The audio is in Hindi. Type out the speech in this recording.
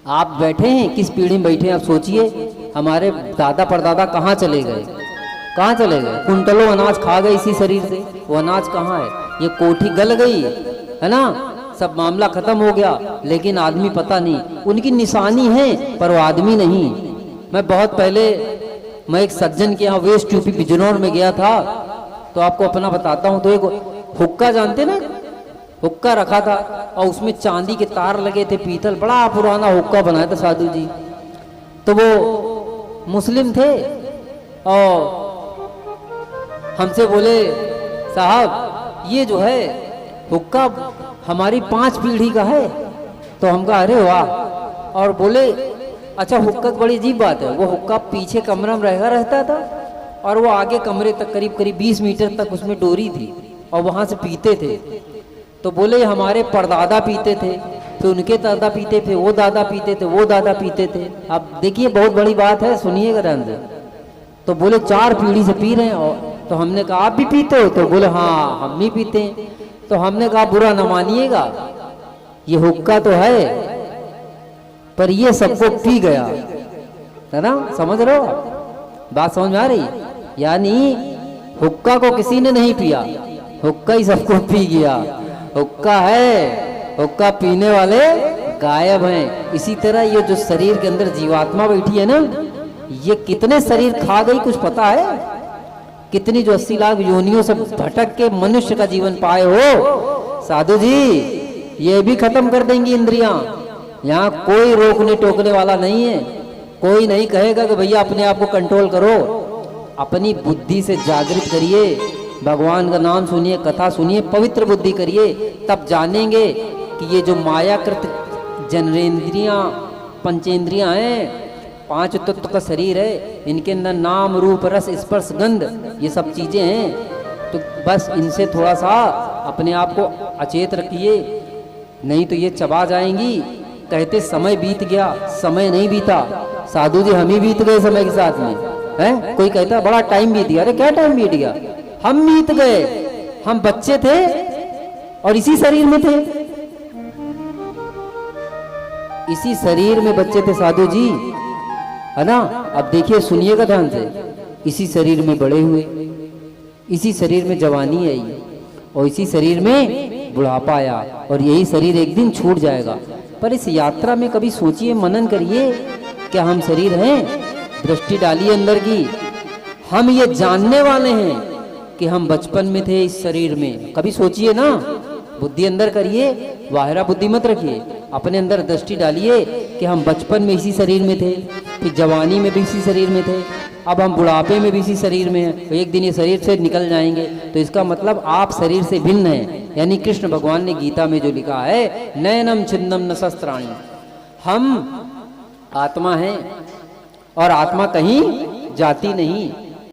आप बैठे हैं, किस पीढ़ी में बैठे हैं आप सोचिए। हमारे दादा परदादा कहाँ चले गए, कहाँ चले गए? कुंटलों अनाज खा गए इसी शरीर से, वो अनाज कहाँ है? ये कोठी गल गई है ना, सब मामला खत्म हो गया, लेकिन आदमी पता नहीं, उनकी निशानी है पर वो आदमी नहीं। मैं बहुत पहले मैं एक सज्जन के यहाँ वेस्ट यूपी बिजनौर में गया था, तो आपको अपना बताता हूँ। तो एक हुक्का जानते ना, हुक्का रखा था और उसमें चांदी के तार लगे थे, पीतल, बड़ा पुराना हुक्का बनाया था साधु जी। तो वो मुस्लिम थे और हमसे बोले, साहब ये जो है हुक्का हमारी 5 पीढ़ी का है। तो हम कहा अरे वाह। और बोले अच्छा हुक्का बड़ी अजीब बात है, वो हुक्का पीछे कमरा में रहता था और वो आगे कमरे तक करीब करीब 20 मीटर तक उसमें डोरी थी और वहाँ से पीते थे। तो बोले हमारे परदादा पीते थे, फिर उनके दादा पीते थे, वो दादा पीते थे, वो दादा पीते थे। अब देखिए बहुत बड़ी बात है, सुनिएगा ध्यान से। तो बोले 4 पीढ़ी से पी रहे हैं। और तो हमने कहा आप भी पीते हो? तो बोले हाँ हम भी पीते हैं। तो हमने कहा बुरा न मानिएगा, ये हुक्का तो है पर ये सबको पी गया, है ना, समझ रहे हो बात, समझ में आ रही? यानी हुक्का को किसी ने नहीं पिया, हुक्का ही सबको पी गया। हुक्का है, हुक्का पीने वाले गायब हैं। इसी तरह ये जो शरीर के अंदर जीवात्मा बैठी है ना, ये कितने शरीर खा गई कुछ पता है? कितनी जो 80 लाख योनियों से भटक के मनुष्य का जीवन पाए हो साधु जी, ये भी खत्म कर देंगी इंद्रियां। यहाँ कोई रोकने टोकने वाला नहीं है, कोई नहीं कहेगा कि भैया अपने आप को कंट्रोल करो। अपनी बुद्धि से जागृत करिए, भगवान का नाम सुनिए, कथा सुनिए, पवित्र बुद्धि करिए, तब जानेंगे कि ये जो मायाकृत जनरेंद्रियां पंचेंद्रियां हैं, 5 तत्व का शरीर है, इनके अंदर नाम रूप रस स्पर्श गंध ये सब चीजें हैं। तो बस इनसे थोड़ा सा अपने आप को अचेत रखिए, नहीं तो ये चबा जाएंगी। कहते समय बीत गया, समय नहीं बीता साधु जी, हम ही बीत गए समय के साथ में है। कोई कहता है बड़ा टाइम बीत गया, अरे क्या टाइम बीत गया? हम बीत गए, हम बच्चे थे और इसी शरीर में थे, इसी शरीर में बच्चे थे साधु जी, है ना। अब देखिए सुनिएगा ध्यान से, इसी शरीर में बड़े हुए, इसी शरीर में जवानी आई और इसी शरीर में बुढ़ापा आया और यही शरीर एक दिन छूट जाएगा। पर इस यात्रा में कभी सोचिए, मनन करिए, क्या हम शरीर हैं? दृष्टि डालिए अंदर की, हम ये जानने वाले हैं कि हम बचपन में थे इस शरीर में। कभी सोचिए ना, बुद्धि अंदर करिए, बाहरा बुद्धि मत रखिए, अपने अंदर दृष्टि डालिए कि हम बचपन में इसी शरीर में थे, फिर जवानी में भी इसी शरीर में थे, अब हम बुढ़ापे में भी इसी शरीर में हैं। तो एक दिन ये शरीर से निकल जाएंगे। तो इसका मतलब आप शरीर से भिन्न हैं। यानी कृष्ण भगवान ने गीता में जो लिखा है, नयनम छिन्नम न शस्त्राणि, हम आत्मा हैं और आत्मा कहीं जाती नहीं।